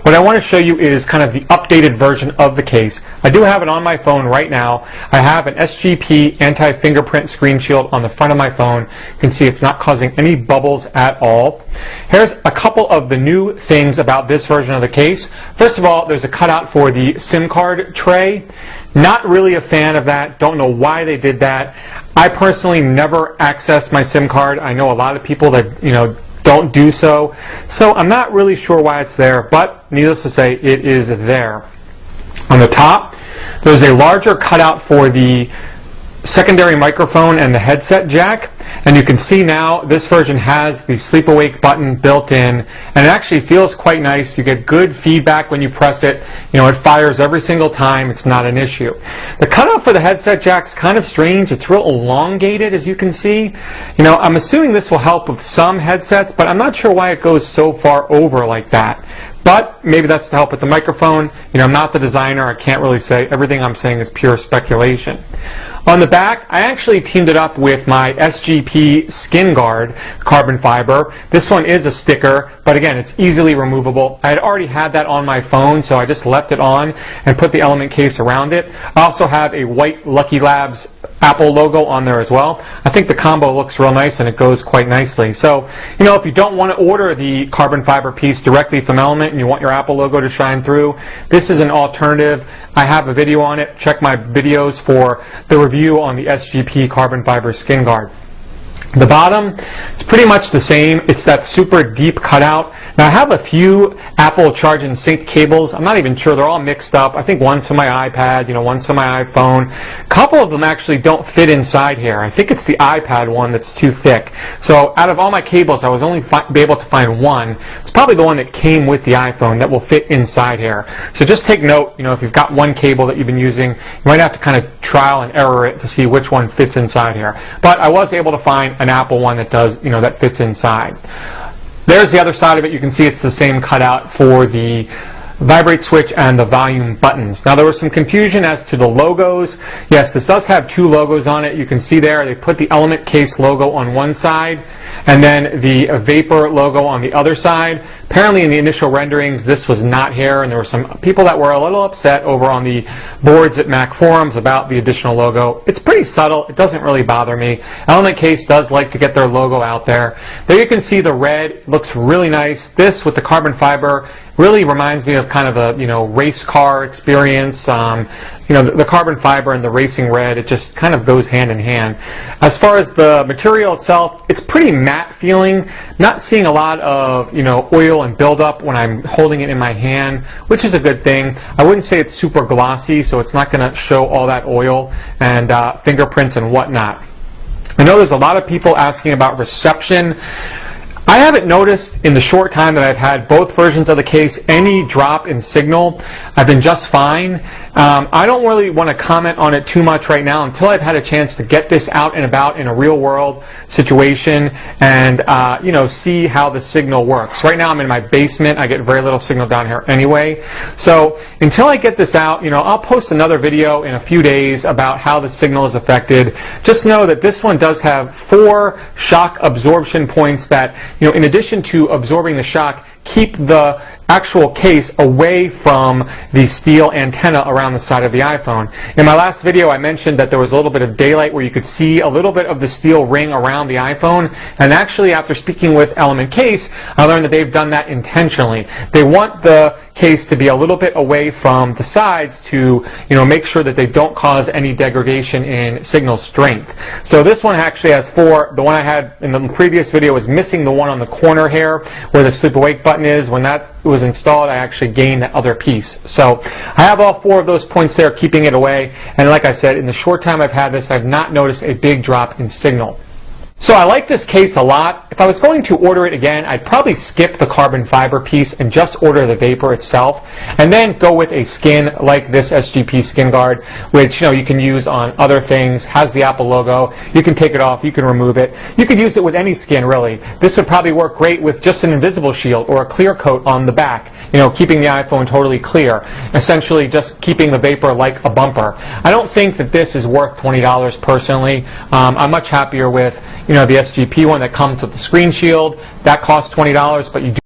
What I want to show you is kind of the updated version of the case. I do have it on my phone right now. I have an SGP anti-fingerprint screen shield on the front of my phone. You can see it's not causing any bubbles at all. Here's a couple of the new things about this version of the case. First of all, there's a cutout for the SIM card tray. Not really a fan of that. Don't know why they did that. I personally never access my SIM card. I know a lot of people that, don't do so. So I'm not really sure why it's there, but needless to say, it is there. On the top, there's a larger cutout for the secondary microphone and the headset jack, and you can see now this version has the sleep awake button built in, and it actually feels quite nice. You get good feedback when you press it. It fires every single time. It's not an issue. The cutout for the headset jack's kind of strange. It's real elongated, as you can see. I'm assuming this will help with some headsets, but I'm not sure why it goes so far over like that. But maybe that's to help with the microphone. I'm not the designer. I can't really say. Everything I'm saying is pure speculation. On the back, I actually teamed it up with my SGP skin guard carbon fiber. This one is a sticker, but again, it's easily removable. I had already had that on my phone, so I just left it on and put the element case around it. I also have a white Lucky Labs Apple logo on there as well. I think the combo looks real nice and it goes quite nicely. So, if you don't want to order the carbon fiber piece directly from Element and you want your Apple logo to shine through, this is an alternative. I have a video on it. Check my videos for the review on the SGP carbon fiber skin guard. The bottom, it's pretty much the same. It's that super deep cutout. Now I have a few Apple charge and sync cables. I'm not even sure. They're all mixed up. I think one's for my iPad, one's for my iPhone. A couple of them actually don't fit inside here. I think it's the iPad one that's too thick. So out of all my cables, I was only be able to find one. It's probably the one that came with the iPhone that will fit inside here. So just take note, if you've got one cable that you've been using, you might have to kind of trial and error it to see which one fits inside here. But I was able to find an Apple one that does, that fits inside. There's the other side of it. You can see it's the same cutout for the vibrate switch and the volume buttons. Now there was some confusion as to the logos. Yes, this does have two logos on it. You can see there they put the Element Case logo on one side and then the Vapor logo on the other side. Apparently in the initial renderings this was not here, and there were some people that were a little upset over on the boards at Mac forums about the additional logo. It's pretty subtle. It doesn't really bother me. Element Case does like to get their logo out there. There you can see the red. It looks really nice. This with the carbon fiber really reminds me of kind of a race car experience. The carbon fiber and the racing red, it just kind of goes hand in hand. As far as the material itself, it's pretty matte feeling. Not seeing a lot of oil and buildup when I'm holding it in my hand, which is a good thing. I wouldn't say it's super glossy, so it's not going to show all that oil and fingerprints and whatnot. I know there's a lot of people asking about reception. I haven't noticed in the short time that I've had both versions of the case any drop in signal. I've been just fine. I don't really want to comment on it too much right now until I've had a chance to get this out and about in a real world situation and see how the signal works. Right now I'm in my basement. I get very little signal down here anyway. So until I get this out, I'll post another video in a few days about how the signal is affected. Just know that this one does have 4 shock absorption points that in addition to absorbing the shock, keep the actual case away from the steel antenna around the side of the iPhone. In my last video I mentioned that there was a little bit of daylight where you could see a little bit of the steel ring around the iPhone, and actually after speaking with Element Case I learned that they've done that intentionally. They want the case to be a little bit away from the sides to make sure that they don't cause any degradation in signal strength. So this one actually has 4. The one I had in the previous video was missing the one on the corner here where the sleep awake button is. When that was installed I actually gained that other piece. So I have all 4 of those points there keeping it away, and like I said, in the short time I've had this I've not noticed a big drop in signal. So I like this case a lot. If I was going to order it again, I'd probably skip the carbon fiber piece and just order the Vapor itself, and then go with a skin like this SGP skin guard, which you can use on other things. Has the Apple logo. You can take it off. You can remove it. You could use it with any skin really. This would probably work great with just an invisible shield or a clear coat on the back. Keeping the iPhone totally clear. Essentially just keeping the Vapor like a bumper. I don't think that this is worth $20 personally. I'm much happier with the SGP one that comes with the screen shield. That costs $20, but you do